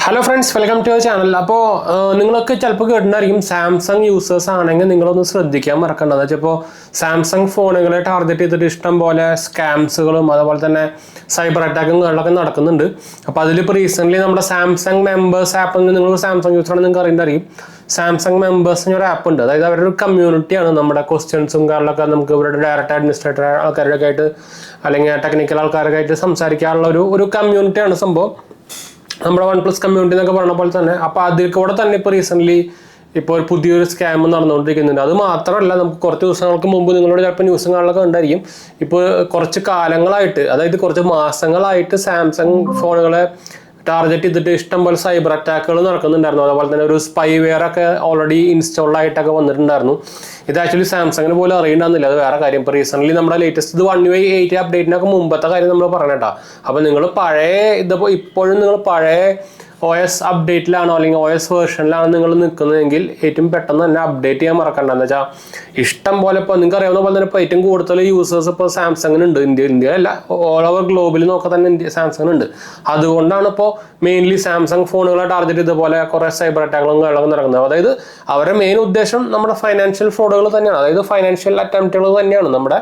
Hello friends, welcome to your channel. അപ്പോൾ നിങ്ങളൊക്കെ ചിലപ്പോൾ കേട്ടിട്ടുണ്ടായിരിക്കും സാംസങ് യൂസേഴ്സ് ആണെങ്കിൽ നിങ്ങളൊന്ന് ശ്രദ്ധിക്കാൻ മറക്കേണ്ടത്. വെച്ചപ്പോൾ സാംസങ് ഫോണുകളെ ടാർഗറ്റ് ചെയ്തിട്ട് ഇഷ്ടം പോലെ സ്കാംസുകളും അതുപോലെ തന്നെ സൈബർ അറ്റാക്കും കാര്യങ്ങളൊക്കെ നടക്കുന്നുണ്ട്. അപ്പോൾ അതിലിപ്പോൾ റീസെൻ്റ്ലി നമ്മുടെ സാംസങ് മെമ്പേഴ്സ് ആപ്പ്, നിങ്ങൾ സാംസങ് യൂസറാണ് നിങ്ങൾക്ക് അറിയുന്നറിയും. സാംസങ് മെമ്പേഴ്സിന് ഒരു ആപ്പ് ഉണ്ട്. അതായത് അവരുടെ ഒരു കമ്മ്യൂണിറ്റിയാണ്. നമ്മുടെ ക്വസ്റ്റ്യൻസും കാര്യങ്ങളൊക്കെ നമുക്ക് ഇവരുടെ ഡയറക്റ്റ് അഡ്മിനിസ്ട്രേറ്റർ ആൾക്കാരൊക്കെ ആയിട്ട് അല്ലെങ്കിൽ ടെക്നിക്കൽ ആൾക്കാരൊക്കെ ആയിട്ട് സംസാരിക്കാനുള്ള ഒരു കമ്മ്യൂണിറ്റിയാണ് സംഭവം. നമ്മുടെ OnePlus കമ്മ്യൂണിറ്റി എന്നൊക്കെ പറഞ്ഞ പോലെ തന്നെ. അപ്പോൾ അതിൽ കൂടെ തന്നെ ഇപ്പോൾ റീസെൻ്റ്ലി ഇപ്പോൾ ഒരു പുതിയൊരു സ്കാം നടന്നുകൊണ്ടിരിക്കുന്നുണ്ട്. അത് മാത്രമല്ല, നമുക്ക് കുറച്ച് ദിവസങ്ങൾക്ക് മുമ്പ് നിങ്ങളോട് ചിലപ്പോൾ ന്യൂസും കാണാനൊക്കെ ഉണ്ടായിരിക്കും. ഇപ്പോൾ കുറച്ച് കാലങ്ങളായിട്ട്, അതായത് കുറച്ച് മാസങ്ങളായിട്ട് സാംസങ് ഫോണുകളെ ടാർഗറ്റ് ചെയ്തിട്ട് ഇഷ്ടംപോലെ സൈബർ അറ്റാക്കുകൾ നടക്കുന്നുണ്ടായിരുന്നു. അതുപോലെ തന്നെ ഒരു സ്പൈവെയർ ഒക്കെ ഓൾറെഡി ഇൻസ്റ്റാൾ ആയിട്ടൊക്കെ വന്നിട്ടുണ്ടായിരുന്നു. ഇത് ആക്ച്വലി സാംസങ്ങിന് പോലും അറിയണ്ടായിരുന്നില്ല. അത് വേറെ കാര്യം. ഇപ്പോൾ റീസെൻ്റ്ലി നമ്മുടെ ലേറ്റസ്റ്റ് 1UI8 അപ്ഡേറ്റിനൊക്കെ മുമ്പത്തെ കാര്യം നമ്മൾ പറഞ്ഞിട്ടാ. അപ്പോൾ നിങ്ങൾ ഇപ്പോഴും നിങ്ങൾ പഴയ OS അപ്ഡേറ്റിലാണോ അല്ലെങ്കിൽ OS വേർഷനിലാണോ നിങ്ങൾ നിൽക്കുന്നതെങ്കിൽ ഏറ്റവും പെട്ടെന്ന് തന്നെ അപ്ഡേറ്റ് ചെയ്യാൻ മറക്കണ്ട. എന്ന് വെച്ചാൽ ഇഷ്ടം പോലെ ഇപ്പോൾ നിങ്ങൾക്ക് അറിയാവുന്ന പോലെ തന്നെ ഇപ്പോൾ ഏറ്റവും കൂടുതൽ യൂസേഴ്സ് ഇപ്പോൾ സാംസങ്ങിനുണ്ട്. ഇന്ത്യയിലല്ല, ഓൾ ഓവർ ഗ്ലോബിൽ നോക്കാൻ തന്നെ സാംസങ്ങിനുണ്ട്. അതുകൊണ്ടാണ് ഇപ്പോൾ മെയിൻലി സാംസങ് ഫോണുകളെ ടാർഗറ്റ് ചെയ്തപോലെ കുറേ സൈബർ അറ്റാക്കുകളും കാര്യങ്ങളൊക്കെ നടക്കുന്നത്. അതായത് അവരുടെ മെയിൻ ഉദ്ദേശം നമ്മുടെ ഫൈനാൻഷ്യൽ ഫ്രോഡുകൾ തന്നെയാണ്. അതായത് ഫൈനാൻഷ്യൽ അറ്റംപ്റ്റുകൾ തന്നെയാണ്. നമ്മുടെ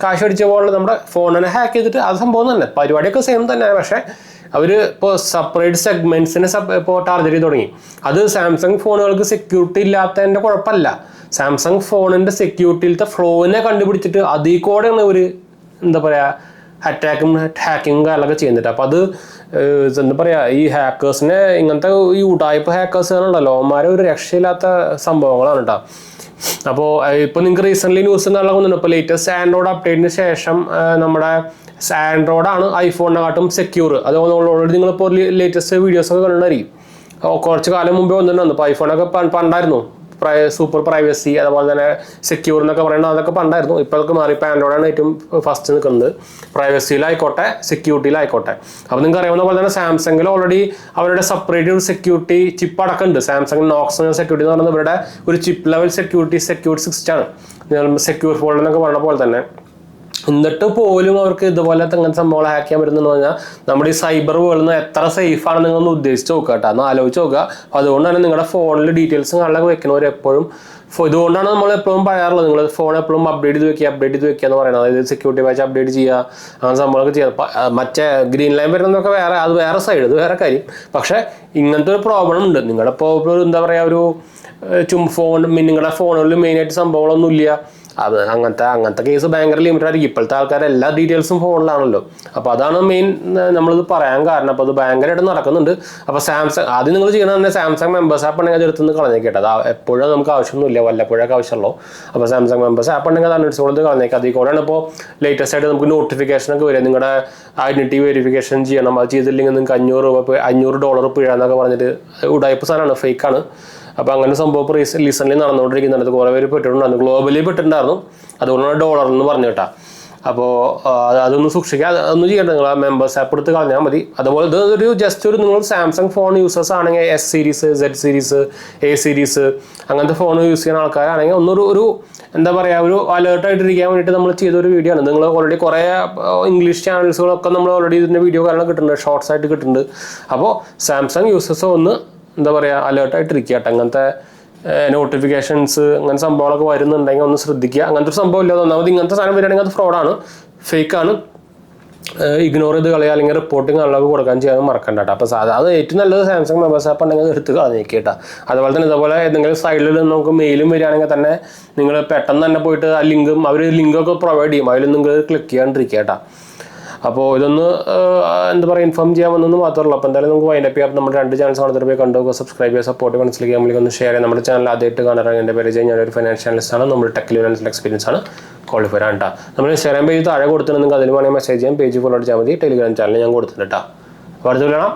കാശ് അടിച്ച പോലെ നമ്മുടെ ഫോണിനെ ഹാക്ക് ചെയ്തിട്ട് അത് സംഭവം തന്നെ. പരിപാടിയൊക്കെ സെയിം തന്നെയാണ്. പക്ഷേ അവർ ഇപ്പോൾ സെപ്പറേറ്റ് സെഗ്മെന്റ്സിനെ ഇപ്പോൾ ടാർഗറ്റ് ചെയ്ത് തുടങ്ങി. അത് സാംസങ് ഫോണുകൾക്ക് സെക്യൂരിറ്റി ഇല്ലാത്തതിൻ്റെ കുഴപ്പമല്ല. സാംസങ് ഫോണിൻ്റെ സെക്യൂരിറ്റിയിലത്തെ ഫ്ലോവിനെ കണ്ടുപിടിച്ചിട്ട് അതിൽ കൂടെയാണ് ഒരു എന്താ പറയുക അറ്റാക്കും ഹാക്കിങ്ങും കാര്യങ്ങളൊക്കെ ചെയ്യുന്നുണ്ട്. അപ്പോൾ അത് എന്താ പറയുക, ഈ ഹാക്കേഴ്സിനെ ഇങ്ങനത്തെ ഈ ഉടായ്പ ഹാക്കേഴ്സുകളുണ്ടല്ലോ, അവന്മാരെ ഒരു രക്ഷയില്ലാത്ത സംഭവങ്ങളാണ് കേട്ടോ. അപ്പോൾ ഇപ്പോൾ നിങ്ങൾക്ക് റീസെൻ്റ്ലി ന്യൂസ് നടക്കുന്നുണ്ട്. ഇപ്പോൾ ലേറ്റസ്റ്റ് ആൻഡ്രോയിഡ് അപ്ഡേറ്റിന് ശേഷം നമ്മുടെ ആൻഡ്രോയിഡാണ് ഐഫോണിനെക്കാട്ടും സെക്യൂർ. അത് ഓൾറെഡി നിങ്ങളിപ്പോൾ ലേറ്റസ്റ്റ് വീഡിയോസൊക്കെ കണ്ടിട്ടുണ്ടായിരിക്കും. കുറച്ച് കാലം മുമ്പേ വന്നിട്ടുണ്ടായിരുന്നു. ഇപ്പോൾ ഐഫോണൊക്കെ പണ്ടായിരുന്നു സൂപ്പർ പ്രൈവസി അതുപോലെ തന്നെ സെക്യൂർ എന്നൊക്കെ പറയുന്നത്, അതൊക്കെ പണ്ടായിരുന്നു. ഇപ്പോൾ അതൊക്കെ മാറി. ഇപ്പോൾ ആൻഡ്രോയിഡാണ് ഏറ്റവും ഫസ്റ്റ് നിൽക്കുന്നത്, പ്രൈവസിയിലായിക്കോട്ടെ സെക്യൂരിറ്റിയിലായിക്കോട്ടെ. അപ്പോൾ നിങ്ങൾക്ക് അറിയാവുന്ന പോലെ തന്നെ സാംസങ്ങിൽ ഓൾറെഡി അവരുടെ സെപ്പറേറ്റ് ഒരു സെക്യൂരിറ്റി ചിപ്പ് അടക്കമുണ്ട്. സാംസങ് നോക്സ് സെക്യൂരിറ്റി എന്ന് പറയുന്നത് ഇവരുടെ ഒരു ചിപ്പ് ലെവൽ സെക്യൂർ സിസ്റ്റമാണ്. സെക്യൂർ ഫോൾഡ് എന്നൊക്കെ പറഞ്ഞ പോലെ തന്നെ. എന്നിട്ട് പോലും അവർക്ക് ഇതുപോലത്തെ അങ്ങനത്തെ സംഭവങ്ങൾ ഹാക്ക് ചെയ്യാൻ പറ്റുന്നതെന്ന് പറഞ്ഞാൽ നമ്മുടെ ഈ സൈബർ വേൾഡിൽ നിന്ന് എത്ര സേഫ് ആണ് നിങ്ങളൊന്ന് ഉദ്ദേശിച്ച് നോക്കുക കേട്ടോ, ഒന്ന് ആലോചിച്ച് നോക്കുക. അപ്പോൾ അതുകൊണ്ട് തന്നെ നിങ്ങളുടെ ഫോണിൽ ഡീറ്റെയിൽസും കാര്യങ്ങളൊക്കെ വെക്കുന്നവർ എപ്പോഴും ഇതുകൊണ്ടാണ് നമ്മൾ എപ്പോഴും പറയാറുള്ളത്, നിങ്ങൾ ഫോൺ എപ്പോഴും അപ്ഡേറ്റ് ചെയ്ത് വെക്കുക എന്ന് പറയുന്നത്. അതായത് സെക്യൂരിറ്റി വാച്ച് അപ്ഡേറ്റ് ചെയ്യുക, അങ്ങനെ സംഭവങ്ങളൊക്കെ ചെയ്യുക. മറ്റേ ഗ്രീൻ ലൈൻ വരുന്നതൊക്കെ അത് വേറെ സൈഡ്, ഇത് വേറെ കാര്യം. പക്ഷേ ഇങ്ങനത്തെ ഒരു പ്രോബ്ലം ഉണ്ട്. നിങ്ങളുടെ ഇപ്പോൾ എന്താ പറയുക, ഒരു നിങ്ങളുടെ ഫോണുകളിൽ മെയിനായിട്ട് സംഭവങ്ങളൊന്നും ഇല്ല. അത് അങ്ങനത്തെ കേസ് ഭയങ്കര ലിമിറ്റഡ് ആയിരിക്കും. ഇപ്പോഴത്തെ ആൾക്കാർ എല്ലാ ഡീറ്റെയിൽസും ഫോണിലാണല്ലോ. അപ്പോൾ അതാണ് മെയിൻ നമ്മളിത് പറയാൻ കാരണം. അപ്പോൾ അത് ഭയങ്കരമായിട്ട് നടക്കുന്നുണ്ട്. അപ്പോൾ സാംസങ് ആദ്യം നിങ്ങൾ ചെയ്യണമെന്ന് തന്നെ സാംസങ് മെമ്പേഴ്സ് ആപ്പ് ഉണ്ടെങ്കിൽ അത് എടുത്തുനിന്ന് കളഞ്ഞേക്കട്ടെ. അത് എപ്പോഴും നമുക്ക് ആവശ്യമൊന്നുമില്ല, വല്ലപ്പോഴൊക്കെ ആവശ്യമുള്ളൂ. അപ്പോൾ സാംസങ് മെമ്പേഴ്സ് ആപ്പ് ഉണ്ടെങ്കിൽ അത് അൺഇൻസ്റ്റാൾ കളഞ്ഞേക്കുക. അതിൽ കൂടെയാണ് ഇപ്പോൾ ലേറ്റസ്റ്റ് ആയിട്ട് നമുക്ക് നോട്ടിഫിക്കേഷനൊക്കെ വരിക. നിങ്ങളുടെ ഐഡന്റിറ്റി വെരിഫിക്കേഷൻ ചെയ്യണം. അത് ചെയ്തില്ലെങ്കിൽ നിങ്ങൾക്ക് $500 പിഴ എന്നൊക്കെ പറഞ്ഞിട്ട് ഉടായ്പ സാധനമാണ്, ഫേക്കാണ്. അപ്പോൾ അങ്ങനെ സംഭവം ഇപ്പോൾ റീസെൻ്റ്ലി നടന്നുകൊണ്ടിരിക്കുന്നുണ്ട്. കുറേ പേര് പെട്ടിട്ടുണ്ടായിരുന്നു, ഗ്ലോബലി പെട്ടിട്ടുണ്ടായിരുന്നു. അതുകൊണ്ടാണ് ഡോളർ എന്ന് പറഞ്ഞു കേട്ടാ. അപ്പോൾ അതൊന്ന് സൂക്ഷിക്കുക, അതൊന്നും ചെയ്യണ്ട. നിങ്ങൾ ആ മെമ്പേഴ്സ് ആപ്പ് എടുത്ത് കളഞ്ഞാൽ മതി. അതുപോലെ ഇത് ജസ്റ്റ് നിങ്ങൾ സാംസങ് ഫോൺ യൂസേഴ്സ് ആണെങ്കിൽ S series, Z series, A series അങ്ങനത്തെ ഫോൺ യൂസ് ചെയ്യുന്ന ആൾക്കാരാണെങ്കിൽ ഒരു എന്താ പറയുക, ഒരു അലേർട്ടായിട്ടിരിക്കാൻ വേണ്ടിയിട്ട് നമ്മൾ ചെയ്തൊരു വീഡിയോ ആണ്. നിങ്ങൾ ഓൾറെഡി കുറേ ഇംഗ്ലീഷ് ചാനൽസുകളൊക്കെ നമ്മൾ ഓൾറെഡി ഇതിൻ്റെ വീഡിയോ കാരണം കിട്ടുന്നുണ്ട്, ഷോർട്സ് ആയിട്ട് കിട്ടുന്നുണ്ട്. അപ്പോൾ സാംസങ് യൂസേഴ്സ് ഒന്ന് എന്താ പറയുക അലേർട്ടായിട്ടിരിക്കുക കേട്ടോ. അങ്ങനത്തെ നോട്ടിഫിക്കേഷൻസ് അങ്ങനെ സംഭവങ്ങളൊക്കെ വരുന്നുണ്ടെങ്കിൽ ഒന്ന് ശ്രദ്ധിക്കുക. അങ്ങനത്തെ ഒരു സംഭവം ഇല്ല. ഒന്നാമത് ഇങ്ങനത്തെ സാധനം വരികയാണെങ്കിൽ അത് ഫ്രോഡാണ്, ഫേക്കാണ്. ഇഗ്നോർ ചെയ്ത് കളയുക അല്ലെങ്കിൽ റിപ്പോർട്ടിങ് ആളുകൾക്ക് കൊടുക്കാൻ ചെയ്യാൻ മറക്കണ്ട കേട്ടോ. അപ്പോൾ അത് ഏറ്റവും നല്ലത് സാംസങ് മെമ്പേഴ്സ് ആപ്പ് ഉണ്ടെങ്കിൽ അത് എടുത്ത് കളഞ്ഞേക്കുക കേട്ടോ. അതുപോലെ തന്നെ ഇതുപോലെ ഏതെങ്കിലും സൈഡിൽ നമുക്ക് മെയിലും വരികയാണെങ്കിൽ തന്നെ നിങ്ങൾ പെട്ടെന്ന് തന്നെ പോയിട്ട് ആ അവർ ലിങ്കൊക്കെ പ്രൊവൈഡ് ചെയ്യും, അതിൽ നിങ്ങൾ ക്ലിക്ക് ചെയ്യാണ്ടിരിക്കുക കേട്ടോ. അപ്പോൾ ഇതൊന്ന് എന്താ പറയുക ഇൻഫോം ചെയ്യാൻ വന്നെന്ന് മാത്രമല്ല. അപ്പോൾ എന്തായാലും നമുക്ക് വൈൻഡപ്പ് ചെയ്യാം. നമ്മുടെ 2 ചാനൽസ് കാണുന്നതിൽ പോയി കണ്ടുപോകുക, സബ്സ്ക്രൈബ് ചെയ്യുക, സപ്പോർട്ട് മനസ്സിലേക്ക് നമ്മളിക്കൊന്ന് ഷെയർ ചെയ്യാം. നമ്മുടെ ചാനൽ ആദ്യമായിട്ട് കാണാൻ എൻ്റെ പേര് ഞാനൊരു ഫൈനാൻഷ്യൽ അനലിസ്റ്റാണ്. നമ്മുടെ ടെക് ഫിനാൻഷ്യൽ എക്സ്പീരിയൻസ് ആണ്, ക്വാളിഫൈഡ് ആണ് കേട്ടോ. നമ്മൾ ഇൻസ്റ്റാഗ്രാം പേജ് താഴെ കൊടുത്തിട്ടുണ്ടെങ്കിൽ അതിൽ വേണമെങ്കിൽ മെസ്സേജ് ചെയ്യാം. പേജ് ഫോളോ അടിച്ചാൽ മതി. ടെലിഗ്രാം ചാനൽ ഞാൻ കൊടുത്തിട്ടുണ്ട് കേട്ടോ. അപ്പോൾ അടുത്ത് കാണാം.